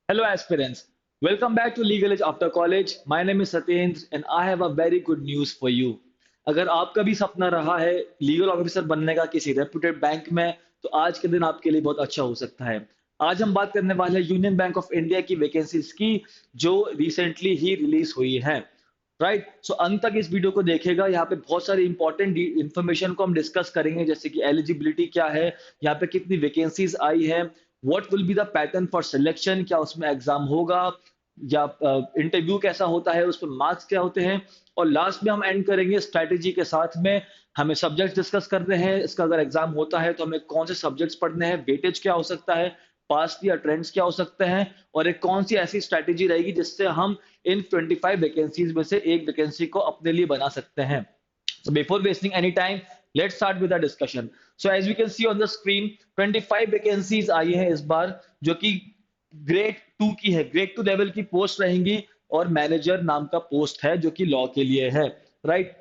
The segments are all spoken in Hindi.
Hello, aspirants. Welcome back to Legal Edge After College. My name is Satyendra and I have a very good news for you. अगर आपका भी सपना रहा है लीगल ऑफिसर बनने का किसी रेप्यूटेड बैंक में, तो आज के दिन आपके लिए बहुत अच्छा हो सकता है। आज हम बात करने वाले हैं यूनियन बैंक ऑफ इंडिया की वैकेंसीज की, जो रिसेंटली ही रिलीज हुई है। राइट, सो अंत तक इस वीडियो को देखेगा। यहाँ पे बहुत सारी इंपॉर्टेंट इंफॉर्मेशन को हम डिस्कस करेंगे, जैसे कि एलिजिबिलिटी क्या है, यहाँ पे कितनी वैकेंसीज आई है, what will be the pattern for selection, क्या उसमें एग्जाम होगा या इंटरव्यू कैसा होता है, उस पर मार्क्स क्या होते हैं, और लास्ट में हम एंड करेंगे स्ट्रैटेजी के साथ में। हमें सब्जेक्ट्स डिस्कस करने हैं, इसका अगर एग्जाम होता है तो हमें कौन से सब्जेक्ट्स पढ़ने हैं, वेटेज क्या हो सकता है, पास्ट या ट्रेंड्स क्या हो सकते हैं, और एक कौन सी ऐसी स्ट्रैटेजी रहेगी जिससे हम इन 25 वैकेंसीज में से एक वैकेंसी को अपने लिए बना सकते हैं। So before wasting any time, let's start with the discussion. So as we can see on the screen, 25 vacancies आई हैं इस बार, जो कि ग्रेड 2 की है। ग्रेड 2 लेवल की पोस्ट रहेंगी और मैनेजर नाम का पोस्ट है जो कि लॉ के लिए है। राइट,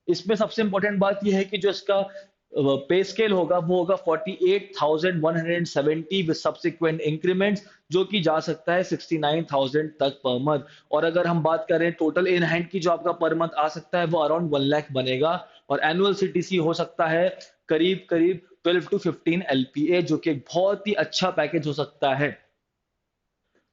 इसमें सबसे इंपॉर्टेंट बात यह है कि जो इसका पे स्केल होगा वो होगा 48,170 विद सब्सिक्वेंट इंक्रीमेंट्स, जो कि जा सकता है 69,000 तक पर मंथ। और अगर हम बात करें टोटल इन हैंड की, जो आपका पर मंथ आ सकता है वो अराउंड 1 लाख बनेगा। और एनुअल सीटीसी हो सकता है करीब करीब 12 टू 15 एलपीए, जो कि एक बहुत ही अच्छा पैकेज हो सकता है।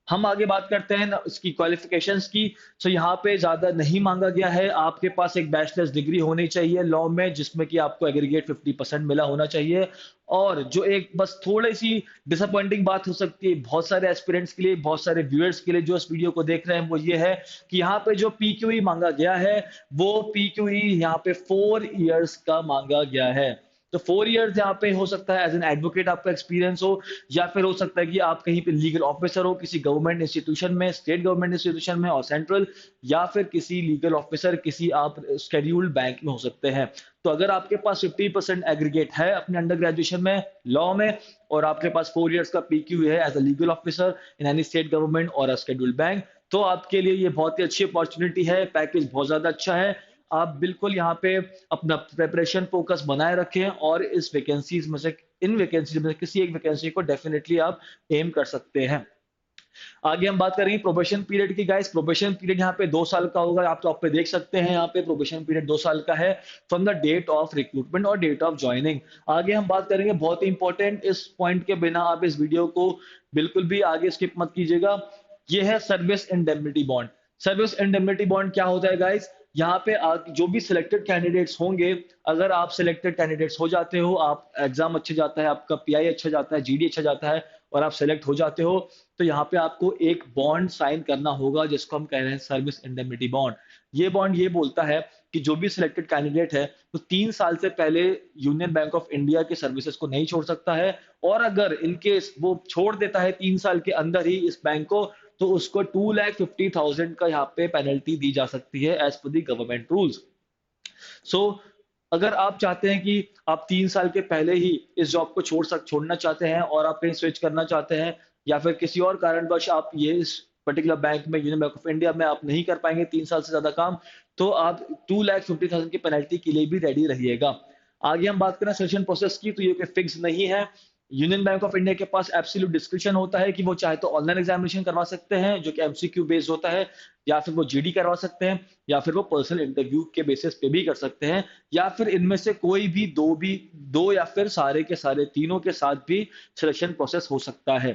हम आगे बात करते हैं ना इसकी क्वालिफिकेशंस की। सो यहाँ पे ज्यादा नहीं मांगा गया है। आपके पास एक बैचलर्स डिग्री होनी चाहिए लॉ में, जिसमें कि आपको एग्रीगेट 50% मिला होना चाहिए। और जो एक बस थोड़ी सी डिसअपॉइंटिंग बात हो सकती है बहुत सारे एस्पिरेंट्स के लिए, बहुत सारे व्यूअर्स के लिए जो इस वीडियो को देख रहे हैं, वो ये है कि यहाँ पे जो पीक्यूई मांगा गया है, वो पीक्यूई यहाँ पे 4 इयर्स का मांगा गया है। तो 4 इयर्स यहाँ पे हो सकता है एज एन एडवोकेट आपका एक्सपीरियंस हो, या फिर हो सकता है कि आप कहीं पे लीगल ऑफिसर हो किसी गवर्नमेंट इंस्टीट्यूशन में, स्टेट गवर्नमेंट इंस्टीट्यूशन में और सेंट्रल, या फिर किसी लीगल ऑफिसर किसी आप शेड्यूल्ड बैंक में हो सकते हैं। तो अगर आपके पास 50% एग्रीगेट है अपने अंडर ग्रेजुएशन में लॉ में, और आपके पास 4 इयर्स का पीक्यू है as a legal officer in any state government और अ शेड्यूल्ड बैंक, तो आपके लिए ये बहुत ही अच्छी अपॉर्चुनिटी है। पैकेज बहुत ज्यादा अच्छा है। आप बिल्कुल यहाँ पे अपना प्रेपरेशन फोकस बनाए रखें और इस वैकेंसीज में से, इन वैकेंसीज में से किसी एक वैकेंसी को डेफिनेटली आप एम कर सकते हैं। आगे हम बात करेंगे प्रोबेशन पीरियड की। गाइस, प्रोबेशन पीरियड यहाँ पे 2 साल का होगा। आप तो आप पे देख सकते हैं यहाँ पे प्रोबेशन पीरियड 2 साल का है, from the date of recruitment और डेट ऑफ ज्वाइनिंग। आगे हम बात करेंगे बहुत ही इंपॉर्टेंट, इस पॉइंट के बिना आप इस वीडियो को बिल्कुल भी आगे स्किप मत कीजिएगा। ये है service indemnity bond. Service indemnity bond क्या होता है गाइस? यहाँ पे जो भी सिलेक्टेड कैंडिडेट्स होंगे, अगर आप सिलेक्टेड कैंडिडेट्स हो जाते हो, आप एग्जाम अच्छे जाता है, आपका पीआई अच्छा जाता है, जीडी अच्छा जाता है, और आप सेलेक्ट हो जाते हो, तो यहाँ पे आपको एक बॉन्ड साइन करना होगा जिसको हम कह रहे हैं सर्विस इंडेमनिटी बॉन्ड। ये बॉन्ड ये बोलता है कि जो भी सिलेक्टेड कैंडिडेट है वो 3 साल से पहले यूनियन बैंक ऑफ इंडिया के सर्विसेज को नहीं छोड़ सकता है। और अगर इनकेस वो छोड़ देता है 3 साल के अंदर ही इस बैंक को, तो उसको 2,50,000 का यहाँ पे पेनल्टी दी जा सकती है एज पर दी गवर्नमेंट रूल्स। सो अगर आप चाहते हैं कि आप 3 साल के पहले ही इस जॉब को छोड़ना चाहते हैं और आप कहीं स्विच करना चाहते हैं, या फिर किसी और कारणवश आप ये इस पर्टिकुलर बैंक में, यूनियन बैंक ऑफ इंडिया में आप नहीं कर पाएंगे 3 साल से ज्यादा काम, तो आप 2,50,000 की पेनल्टी के लिए भी रेडी रहिएगा। आगे हम बात करें सिलेक्शन प्रोसेस की, तो ये कोई फिक्स नहीं है। यूनियन बैंक ऑफ इंडिया के पास एब्सोल्यूट डिस्क्रिप्शन होता है कि वो चाहे तो ऑनलाइन एग्जामिनेशन करवा सकते हैं जो कि एमसीक्यू बेस्ड होता है, या फिर वो जीडी करवा सकते हैं, या फिर वो पर्सनल इंटरव्यू के बेसिस पे भी कर सकते हैं, या फिर इनमें से कोई भी दो या फिर सारे के सारे तीनों के साथ भी सिलेक्शन प्रोसेस हो सकता है।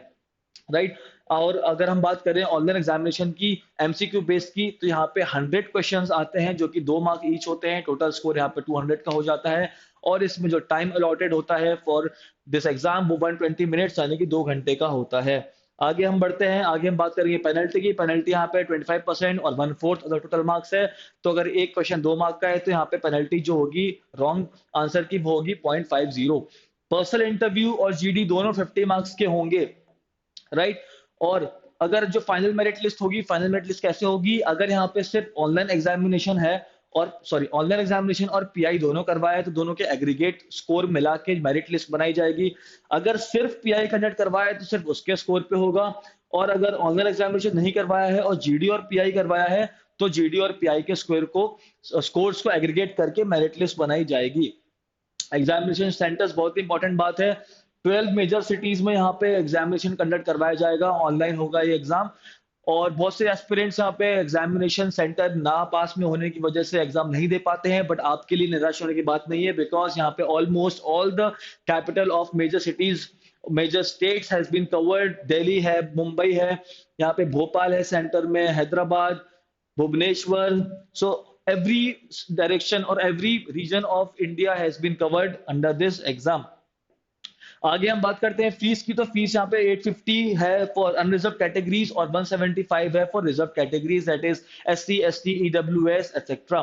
राइट, और अगर हम बात करें ऑनलाइन एग्जामिनेशन की एमसीक्यू बेस्ड की, तो यहाँ पे 100 क्वेश्चंस आते हैं जो कि 2 मार्क ईच होते हैं। टोटल स्कोर यहाँ पे 200 का हो जाता है। और इसमें जो टाइम अलॉटेड होता है फॉर दिस एग्जाम वो 120 मिनट्स यानी कि 2 घंटे का होता है। आगे हम बढ़ते हैं, आगे हम बात करेंगे पेनल्टी की। पेनल्टी यहाँ पे 25% और 1/4 अगर टोटल मार्क्स है, तो अगर एक क्वेश्चन 2 मार्क का है तो यहाँ पे पेनल्टी जो होगी रॉन्ग आंसर की वो होगी 0.50। पर्सनल इंटरव्यू और जीडी दोनों 50 मार्क्स के होंगे। राइट, और अगर जो फाइनल मेरिट लिस्ट होगी, फाइनल मेरिट लिस्ट कैसे होगी? अगर यहाँ पे सिर्फ ऑनलाइन एग्जामिनेशन है, और सॉरी ऑनलाइन एग्जामिनेशन और पीआई दोनों करवाया है, तो दोनों के एग्रीगेट स्कोर मिला के मेरिट लिस्ट बनाई जाएगी। अगर सिर्फ पीआई कंडक्ट करवाया है तो सिर्फ उसके स्कोर पे होगा। और अगर ऑनलाइन एग्जामिनेशन नहीं करवाया है और जीडी और पीआई करवाया है, तो जीडी और पीआई के स्कोर्स को एग्रीगेट करके मेरिट लिस्ट बनाई जाएगी। एग्जामिनेशन सेंटर्स बहुत इंपॉर्टेंट बात है। 12 मेजर सिटीज में यहाँ पे एग्जामिनेशन कंडक्ट करवाया जाएगा, ऑनलाइन होगा ये एग्जाम। और बहुत से एस्पिरेंट्स यहाँ पे एग्जामिनेशन सेंटर ना पास में होने की वजह से एग्जाम नहीं दे पाते हैं, बट आपके लिए निराश होने की बात नहीं है, बिकॉज यहाँ पे almost all the capital of major cities, major states has been covered. Delhi है, मुंबई है, यहाँ पे भोपाल है सेंटर में, हैदराबाद, भुवनेश्वर। सो every direction or every region of India has been covered under this exam। आगे हम बात करते हैं फीस की, तो फीस यहाँ पे 850 है फॉर अनरिजर्व कैटेगरीज और 175 है for reserve categories, that is SC, ST, EWS etcetera.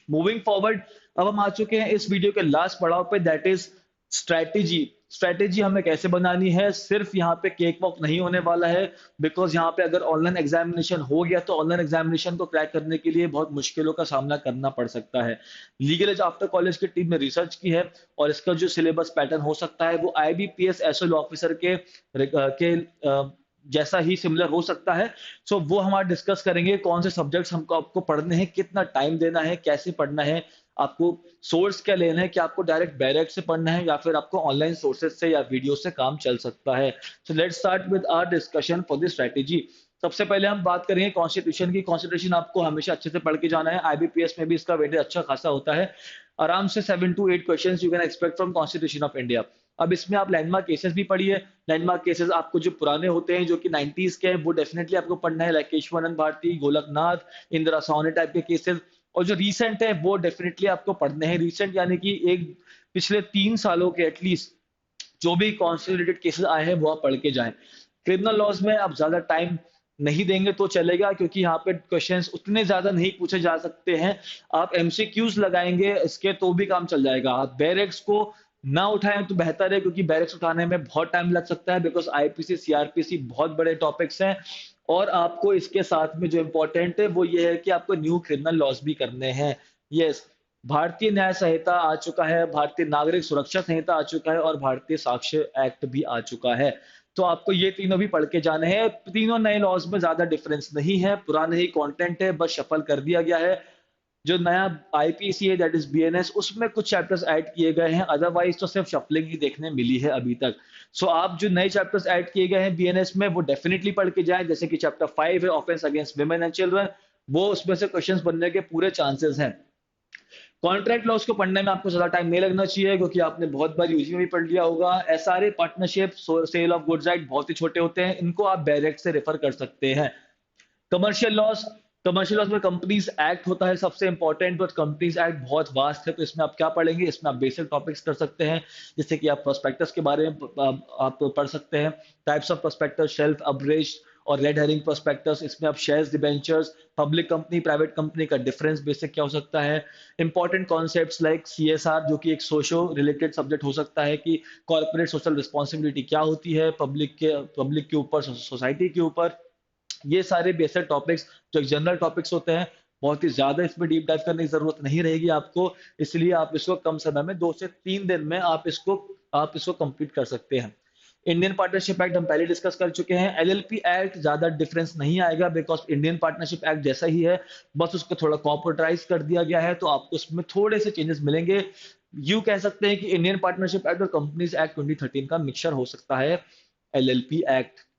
Moving forward, अब हम आ चुके हैं इस वीडियो के लास्ट पड़ाव पे, दैट इज स्ट्रैटेजी। स्ट्रैटेजी हमें कैसे बनानी है, सिर्फ यहाँ पे केक वॉक नहीं होने वाला है, बिकॉज यहाँ पे अगर ऑनलाइन एग्जामिनेशन हो गया तो ऑनलाइन एग्जामिनेशन को क्रैक करने के लिए बहुत मुश्किलों का सामना करना पड़ सकता है। लीगल एज आफ्टर कॉलेज की टीम ने रिसर्च की है और इसका जो सिलेबस पैटर्न हो सकता है वो IBPS SL ऑफिसर के जैसा ही सिमिलर हो सकता है। सो वो हमारा डिस्कस करेंगे कौन से सब्जेक्ट्स हमको आपको पढ़ने हैं, कितना टाइम देना है, कैसे पढ़ना है, आपको सोर्स क्या लेना है, कि आपको डायरेक्ट बैरेक से पढ़ना है या फिर आपको ऑनलाइन सोर्सेज से या वीडियो से काम चल सकता है। So let's start with our discussion for this strategy. सबसे पहले हम बात करेंगे कॉन्स्टिट्यूशन की। कॉन्स्टिट्यूशन आपको हमेशा अच्छे से पढ़ के जाना है, IBPS में भी इसका वेटेज अच्छा खासा होता है। आराम से 7 to 8 questions you can expect from constitution of India. अब इसमें आप लैंडमार्क केसेस भी पढ़िए। लैंडमार्क केसेस आपको जो पुराने होते हैं जो कि 90s के हैं वो डेफिनेटली आपको पढ़ना है, लाइक केशवानंद भारती, गोलकनाथ, इंदिरा साहनी टाइप के केसेस। और जो रीसेंट है वो डेफिनेटली आपको पढ़ने हैं। रीसेंट यानी कि एक पिछले 3 सालों के एटलीस्ट जो भी कॉन्स्टिट्यूटेड केसेस आए हैं वो आप पढ़ के जाएं। क्रिमिनल लॉज में आप ज्यादा टाइम नहीं देंगे तो चलेगा, क्योंकि यहाँ पे क्वेश्चंस उतने ज्यादा नहीं पूछे जा सकते हैं। आप MCQs लगाएंगे इसके तो भी काम चल जाएगा। आप बैरेक्स को ना उठाएं तो बेहतर है, क्योंकि बैरेक्स उठाने में बहुत टाइम लग सकता है, बिकॉज IPC CRPC बहुत बड़े टॉपिक्स हैं। और आपको इसके साथ में जो इम्पोर्टेंट है वो ये है कि आपको न्यू क्रिमिनल लॉज भी करने हैं। यस, भारतीय न्याय संहिता आ चुका है, भारतीय नागरिक सुरक्षा संहिता आ चुका है और भारतीय साक्ष्य एक्ट भी आ चुका है। तो आपको ये तीनों भी पढ़ के जाने हैं। तीनों नए लॉज में ज्यादा डिफरेंस नहीं है, पुराने ही कंटेंट है, बस शफल कर दिया गया है। जो नया IPC है दैट इज BNS, उसमें कुछ चैप्टर्स ऐड किए गए हैं, अदरवाइज तो सिर्फ शफलिंग ही देखने मिली है अभी तक। सो आप जो नए चैप्टर्स ऐड किए गए हैं BNS में वो डेफिनेटली पढ़ के जाएं, जैसे कि चैप्टर 5 है offence against women and children, वो उसमें से क्वेश्चंस बनने के पूरे चांसेस हैं। कॉन्ट्रैक्ट लॉस को पढ़ने में आपको ज्यादा टाइम नहीं लगना चाहिए, क्योंकि आपने बहुत बार यूजी में भी पढ़ लिया होगा। SRA, partnership, sale of goods act बहुत ही छोटे होते हैं, इनको आप डायरेक्ट से रेफर कर सकते हैं। कमर्शियल लॉस, कमर्शियल लॉस में कंपनीज एक्ट होता है सबसे इंपॉर्टेंट, बट कंपनीज एक्ट बहुत वास्ट है, तो इसमें आप क्या पढ़ेंगे, इसमें आप बेसिक टॉपिक्स कर सकते हैं, जैसे कि आप प्रोस्पेक्टस के बारे में आप पढ़ सकते हैं। टाइप्स ऑफ प्रोस्पेक्टस, शेल्फ, अब्रेज और रेड हेरिंग प्रोस्पेक्टस। इसमें आप shares, debentures, public company, private company का डिफरेंस बेसिक क्या हो सकता है। इंपॉर्टेंट कॉन्सेप्ट्स लाइक CSR, जो कि एक सोशो रिलेटेड सब्जेक्ट हो सकता है, कि कॉर्पोरेट सोशल रिस्पॉन्सिबिलिटी क्या होती है पब्लिक के ऊपर, सोसाइटी के ऊपर। ये सारे बेसिक टॉपिक्स जो जनरल टॉपिक्स होते हैं, बहुत ही ज्यादा इसमें डीप डाइव करने की जरूरत नहीं रहेगी आपको, इसलिए आप इसको कम समय में 2 से 3 दिन में आप इसको कंप्लीट कर सकते हैं। इंडियन पार्टनरशिप एक्ट हम पहले डिस्कस कर चुके हैं। LLP एक्ट ज्यादा डिफरेंस नहीं आएगा, बिकॉज इंडियन पार्टनरशिप एक्ट जैसा ही है, बस उसको थोड़ा कॉर्पोरेटाइज कर दिया गया है, तो आपको उसमें थोड़े से चेंजेस मिलेंगे। यू कह सकते हैं कि इंडियन पार्टनरशिप एक्ट और कंपनीज एक्ट 2013 का मिक्सचर हो सकता है LLP एक्ट।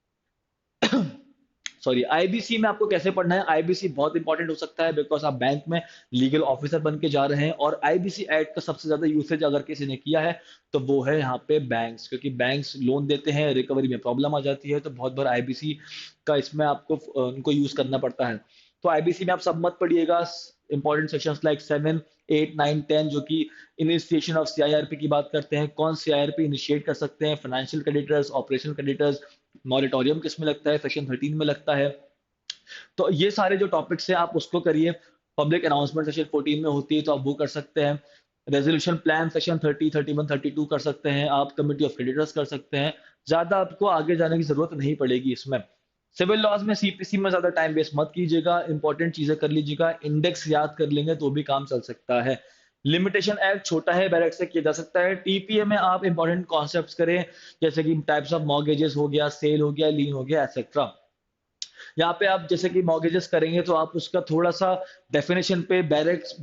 सॉरी, IBC में आपको कैसे पढ़ना है। IBC बहुत इंपॉर्टेंट हो सकता है, बिकॉज आप बैंक में लीगल ऑफिसर बन के जा रहे हैं, और IBC एक्ट का सबसे ज्यादा यूसेज अगर किसी ने किया है तो वो है यहाँ पे बैंक्स, क्योंकि बैंक्स लोन देते हैं, रिकवरी में प्रॉब्लम आ जाती है, तो बहुत बार IBC का इसमें आपको उनको यूज करना पड़ता है। तो IBC में आप सब मत पढ़िएगा। इंपॉर्टेंट सेक्शंस लाइक 7, 8, 9, 10 जो कि इनिशिएशन ऑफ CIRP की बात करते हैं, कौन CIRP इनिशिएट कर सकते हैं, financial creditors, operational creditors, moratorium किस में लगता है, सेक्शन 13 में लगता है। तो ये सारे जो टॉपिक्स हैं आप उसको करिए। पब्लिक अनाउंसमेंट सेक्शन 14 में होती है, तो आप वो कर सकते हैं। रेजोल्यूशन प्लान सेक्शन 30, 31, 32 कर सकते हैं आप। कमिटी ऑफ क्रेडिटर्स कर सकते हैं। ज्यादा आपको आगे जाने की जरूरत नहीं पड़ेगी इसमें। सिविल लॉज में CPC में ज्यादा टाइम वेस्ट मत कीजिएगा, इंपॉर्टेंट चीजें कर लीजिएगा, इंडेक्स याद कर लेंगे तो भी काम चल सकता है। लिमिटेशन एक्ट छोटा है, बैरेक्ट से किया जा सकता है। TPA में आप इंपॉर्टेंट कॉन्सेप्ट्स करें, जैसे कि टाइप्स ऑफ मॉर्गेजेस हो गया, सेल हो गया, लीन हो गया, एक्सेट्रा। यहाँ पे आप जैसे कि मॉर्गेजेस करेंगे तो आप उसका थोड़ा-सा डेफिनिशन पे बैरेक्स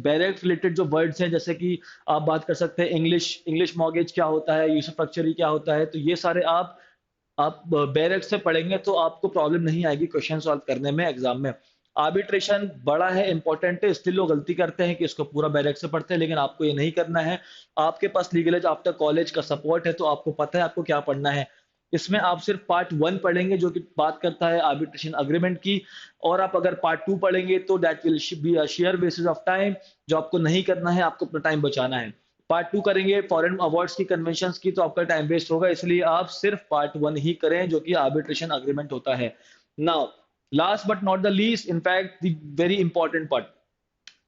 रिलेटेड जो वर्ड्स हैं जैसे कि आप बात कर सकते हैं इंग्लिश इंग्लिश मॉर्गेज क्या होता है, यूसुफैक्चरी क्या होता है, तो ये सारे आप बैरेक्स से पढ़ेंगे तो आपको प्रॉब्लम नहीं आएगी क्वेश्चन सॉल्व करने में एग्जाम में। आर्बिट्रेशन बड़ा है, इंपॉर्टेंट है, इसलिए लोग गलती करते हैं कि इसको पूरा बैरेक्स से पढ़ते हैं, लेकिन आपको ये नहीं करना है। आपके पास लीगल एज आफ्टर कॉलेज का सपोर्ट है, तो आपको पता है आपको क्या पढ़ना है। इसमें आप सिर्फ पार्ट 1 पढ़ेंगे जो कि बात करता है आर्बिट्रेशन एग्रीमेंट की, और आप अगर पार्ट 2 पढ़ेंगे तो that will be a share basis of time, जो आपको नहीं करना है, आपको अपना टाइम बचाना है। पार्ट 2 करेंगे फॉरेन अवार्ड्स की, कन्वेंशंस की, तो आपका टाइम वेस्ट होगा, इसलिए आप सिर्फ पार्ट 1 ही करें जो कि आर्बिट्रेशन एग्रीमेंट होता है। Now last but not the least, in fact the very important part,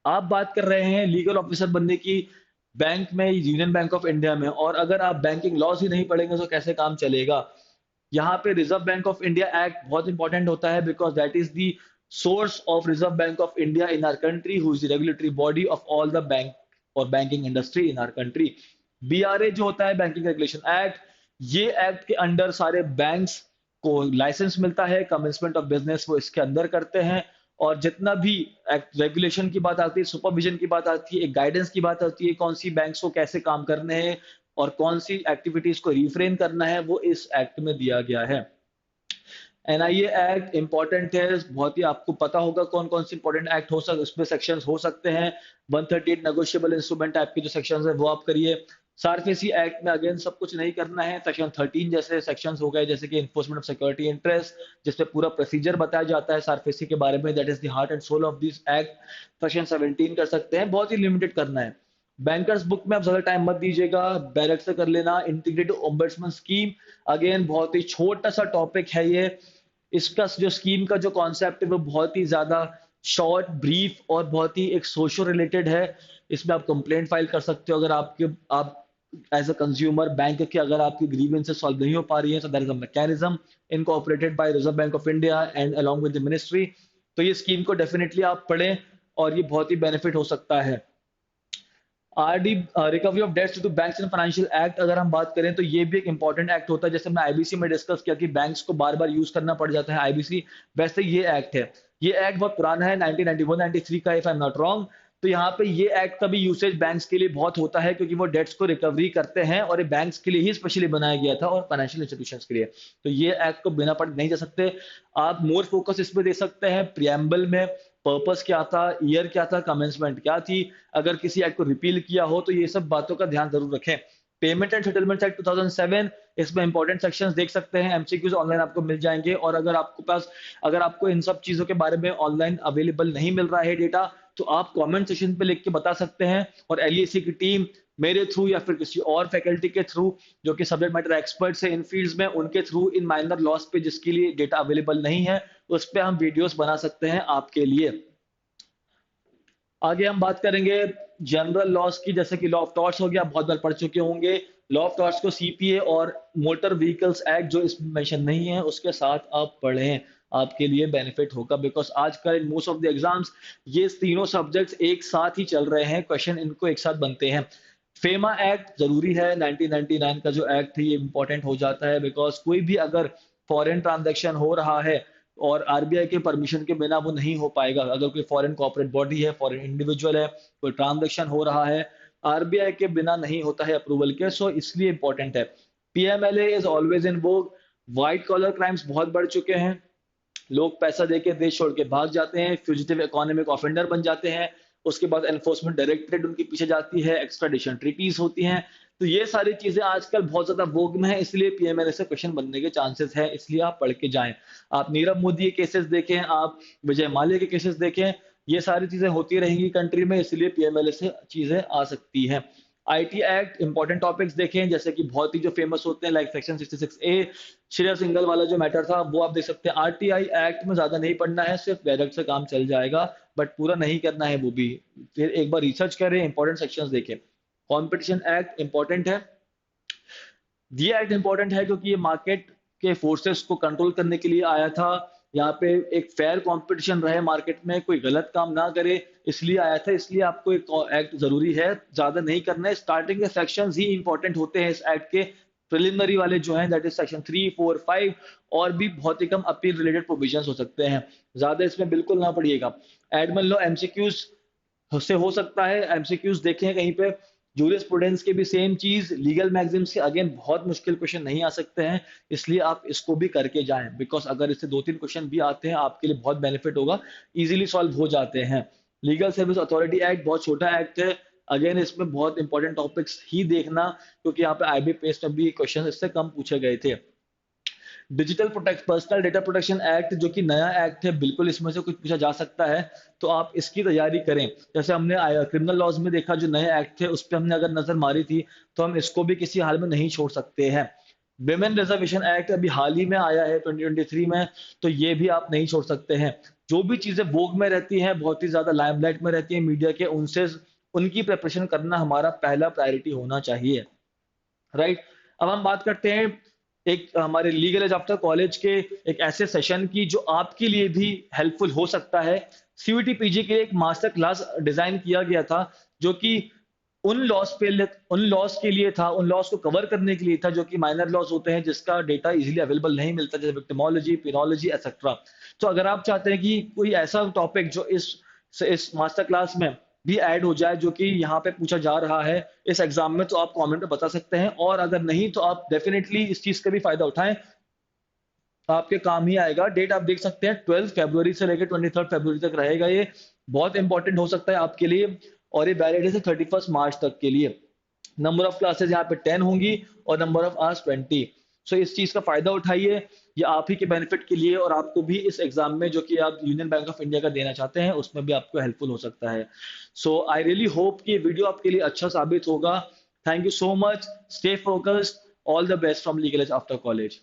आप बात कर रहे हैं लीगल ऑफिसर बनने की बैंक में, यूनियन बैंक ऑफ इंडिया में, और अगर आप बैंकिंग लॉज ही नहीं पढ़ेंगे तो कैसे काम चलेगा। यहाँ पे reserve bank of India act बहुत इंपॉर्टेंट होता है, because that is the source of reserve bank of India in our country, who is the regulatory body of all the bank और banking industry in our country. BRA जो होता है, बैंकिंग रेगुलेशन एक्ट, ये एक्ट के अंडर सारे बैंक्स को लाइसेंस मिलता है, कमेंसमेंट ऑफ बिजनेस वो इसके अंदर करते हैं, और जितना भी एक्ट रेगुलेशन की बात आती है, सुपरविजन की बात आती है, एक गाइडेंस की बात आती है, कौन सी बैंक्स को कैसे काम करने हैं और कौन सी एक्टिविटीज को रिफ्रेन करना है, वो इस एक्ट में दिया गया है। एनआईए एक्ट इंपॉर्टेंट है, बहुत ही आपको पता होगा कौन कौन से इंपॉर्टेंट एक्ट हो सकते, उसमें सेक्शंस हो सकते हैं। 138 नेगोशिएबल इंस्ट्रूमेंट टाइप के जो सेक्शंस है वो आप करिए। सारफेसी एक्ट में अगेन सब कुछ नहीं करना है, सेक्शन 13 जैसे सेक्शंस हो गए, जैसे कि इन्फोर्समेंट ऑफ सिक्योरिटी इंटरेस्ट, जिसमें पूरा प्रोसीजर बताया जाता है सारफेसी के बारे में, that is the heart and soul of this act. Section 17 कर सकते हैं, बहुत ही लिमिटेड करना है। बैंकर्स बुक में आप ज्यादा टाइम मत दीजिएगा, बैरक से कर लेना। इंटीग्रेटेड ओम्बड्समैन स्कीम, अगेन बहुत ही छोटा सा टॉपिक है ये, इसका जो स्कीम का जो कॉन्सेप्ट है वो बहुत ही ज्यादा शॉर्ट, ब्रीफ और बहुत ही एक सोशल रिलेटेड है। इसमें आप कंप्लेंट फाइल कर सकते हो अगर आप एज अ कंज्यूमर बैंक के अगर आपकी ग्रीवेंसेस सॉल्व नहीं हो पा रही है, so there is a mechanism incorporated by Reserve Bank of India and along with the ministry। तो ये स्कीम को डेफिनेटली आप पढ़ें और ये बहुत ही बेनिफिट हो सकता है। RD recovery of debts to banks and financial act अगर हम बात करें तो ये भी एक इंपॉर्टेंट एक्ट होता है, जैसे हमने आईबीसी में डिस्कस किया कि बैंक्स को बार बार यूज करना पड़ जाता है आईबीसी, वैसे ये एक्ट है। ये एक्ट बहुत पुराना है, 1991-93 का, if I am not wrong. तो यहाँ पे ये एक्ट का भी यूसेज बैंक्स के लिए बहुत होता है, क्योंकि वो डेट्स को रिकवरी करते हैं और ये बैंक्स के लिए ही स्पेशली बनाया गया था और फाइनेंशियल इंस्टीट्यूशंस के लिए। तो ये एक्ट को बिना पढ़े नहीं जा सकते। आप मोर फोकस इस पे दे सकते हैं, प्रियम्बल में पर्पस क्या था, ईयर क्या था, कमेंसमेंट क्या थी, अगर किसी एक्ट को रिपील किया हो तो ये सब बातों का ध्यान जरूर रखें। पेमेंट एंड सेटलमेंट एक्ट 2007, इसमें इंपॉर्टेंट सेक्शंस देख सकते हैं, एमसीक्यूज ऑनलाइन आपको मिल जाएंगे, और अगर आपको इन सब चीजों के बारे में ऑनलाइन अवेलेबल नहीं मिल रहा है डेटा, तो आप कमेंट सेक्शन पे लिख के बता सकते हैं, और एलईसी की टीम मेरे थ्रू या फिर किसी और फैकल्टी के थ्रू जो कि सब्जेक्ट मैटर एक्सपर्ट्स है इन फील्ड्स में, उनके थ्रू इन माइनर लॉस पे जिसके लिए डेटा अवेलेबल नहीं है, उस पे हम वीडियोस बना सकते हैं आपके लिए। आगे हम बात करेंगे जनरल लॉस की, जैसे कि लॉ ऑफ टॉर्ट्स हो गया, बहुत बार पढ़ चुके होंगे। लॉ ऑफ टॉर्ट्स को सीपीए और मोटर व्हीकल्स एक्ट जो इसमें मेंशन नहीं है उसके साथ आप पढ़ें, आपके लिए बेनिफिट होगा, बिकॉज आजकल in most of the exams ये तीनों सब्जेक्ट्स एक साथ ही चल रहे हैं, क्वेश्चन इनको एक साथ बनते हैं। फेमा एक्ट जरूरी है, 1999 का जो एक्ट है ये इंपॉर्टेंट हो जाता है, बिकॉज कोई भी अगर फॉरेन ट्रांजेक्शन हो रहा है और आरबीआई के परमिशन के बिना वो नहीं हो पाएगा। अगर कोई फॉरेन कॉर्पोरेट बॉडी है, फॉरेन इंडिविजुअल है, कोई ट्रांजेक्शन हो रहा है, आरबीआई के बिना नहीं होता है अप्रूवल के, सो इसलिए इंपॉर्टेंट है। PMLA is always in vogue. White collar crimes बहुत बढ़ चुके हैं, लोग पैसा देके देश छोड़ के भाग जाते हैं, फ्यूजिटिव इकोनॉमिक ऑफेंडर बन जाते हैं, उसके बाद एनफोर्समेंट डायरेक्टरेट उनके पीछे जाती है, एक्स्ट्राडिशन ट्रीटीज होती हैं। तो ये सारी चीजें आजकल बहुत ज्यादा वोग में है, इसलिए पीएमएलए से क्वेश्चन बनने के चांसेस है, इसलिए आप पढ़ के जाएं। आप नीरव मोदी के केसेस देखें, आप विजय माल्या के केसेस देखें, ये सारी चीजें होती रहेंगी कंट्री में, इसलिए पीएमएलए से चीजें आ सकती हैं। आईटी एक्ट इंपॉर्टेंट टॉपिक्स देखें, जैसे कि बहुत ही जो फेमस होते हैं like section 66A, Shreya single वाला जो मैटर था वो आप देख सकते हैं। आरटीआई एक्ट में ज्यादा नहीं पढ़ना है, सिर्फ डायरेक्ट से काम चल जाएगा, बट पूरा नहीं करना है वो भी, फिर एक बार रिसर्च करें, इंपॉर्टेंट सेक्शंस देखें। कंपटीशन एक्ट इंपॉर्टेंट है, ये एक्ट इंपॉर्टेंट है क्योंकि ये मार्केट के फोर्सेस को कंट्रोल करने के लिए आया था। यहाँ पे एक फेयर कंपटीशन रहे मार्केट में, कोई गलत काम ना करे, इसलिए आया था, इसलिए आपको एक एक्ट जरूरी है, ज्यादा नहीं करना है। स्टार्टिंग के सेक्शंस ही इंपॉर्टेंट होते हैं इस एक्ट के, प्रिलिमिनरी वाले जो हैं दैट इज सेक्शन 3, 4, 5 और भी बहुत ही कम अपील रिलेटेड प्रोविजंस हो सकते हैं। ज़्यादा इसमें बिल्कुल ना पढ़िएगा। एडमन लॉ एमसीक्यूज़ उससे हो सकता है, एमसीक्यूज़ देखें कहीं पे, जूरिस्प्रूडेंस की भी सेम चीज़, लीगल मैगज़िम्स के अगेन बहुत मुश्किल क्वेश्चन नहीं आ सकते हैं, इसलिए आप इसको भी करके जाएँ बिकॉज़ अगर इससे 2-3 क्वेश्चन भी आते हैं, आपके लिए बहुत बेनिफिट होगा, ईज़िली सॉल्व हो जाते हैं। लीगल सर्विस अथॉरिटी एक्ट बहुत छोटा एक्ट है, अगेन इसमें बहुत इंपॉर्टेंट टॉपिक्स ही देखना क्योंकि यहाँ पे आईबीपीएस में भी क्वेश्चन इससे कम पूछे गए थे। Digital protect personal data protection act जो कि नया एक्ट है, बिल्कुल इसमें से कुछ पूछा जा सकता है, तो आप इसकी तैयारी करें। जैसे हमने क्रिमिनल लॉज में देखा जो नए एक्ट थे, उस पे हमने अगर नज़र मारी थी, तो हम इसको भी किसी हाल में नहीं छोड़ सकते हैं। विमेन रिजर्वेशन एक्ट अभी हाल ही में आया है 2023 में, तो ये भी आप नहीं छोड़ सकते हैं। जो भी चीज़ें वोग में रहती हैं, बहुत ही ज़्यादा लाइमलाइट में रहती हैं मीडिया के, उनसे उनकी प्रिपरेशन करना हमारा पहला प्रायोरिटी होना चाहिए। राइट। अब हम बात करते हैं एक हमारे लीगल एज आफ्टर कॉलेज के एक ऐसे सेशन की जो आपके लिए भी हेल्पफुल हो सकता है। सीयूईटी पीजी के लिए एक मास्टर क्लास डिजाइन किया गया था जो कि उन लॉस के लिए था, उन लॉस को कवर करने के लिए था जो कि माइनर लॉस होते हैं जिसका डेटा इजीली अवेलेबल नहीं मिलता, जैसे विक्टिमोलॉजी, पिनोलॉजी एक्सेट्रा। तो अगर आप चाहते हैं कि कोई ऐसा टॉपिक जो इस मास्टर क्लास में भी ऐड हो जाए जो कि यहाँ पे पूछा जा रहा है इस एग्जाम में, तो आप कमेंट में बता सकते हैं, और अगर नहीं तो आप डेफिनेटली इस चीज का भी फायदा उठाएं, आपके काम ही आएगा। डेट आप देख सकते हैं 12 फरवरी से लेकर 23 फरवरी तक रहेगा, ये बहुत इंपॉर्टेंट हो सकता है आपके लिए, और ये वैलिड है 31 मार्च तक के लिए। नंबर ऑफ क्लासेस यहाँ पे 10 होंगी और नंबर ऑफ आवर्स 20। सो इस चीज का फायदा उठाइए, ये आप ही के बेनिफिट के लिए, और आपको भी इस एग्जाम में जो कि आप यूनियन बैंक ऑफ इंडिया का देना चाहते हैं उसमें भी आपको हेल्पफुल हो सकता है। सो आई रियली होप कि ये वीडियो आपके लिए अच्छा साबित होगा। Thank you so much, stay focused, all the best from legal edge after college.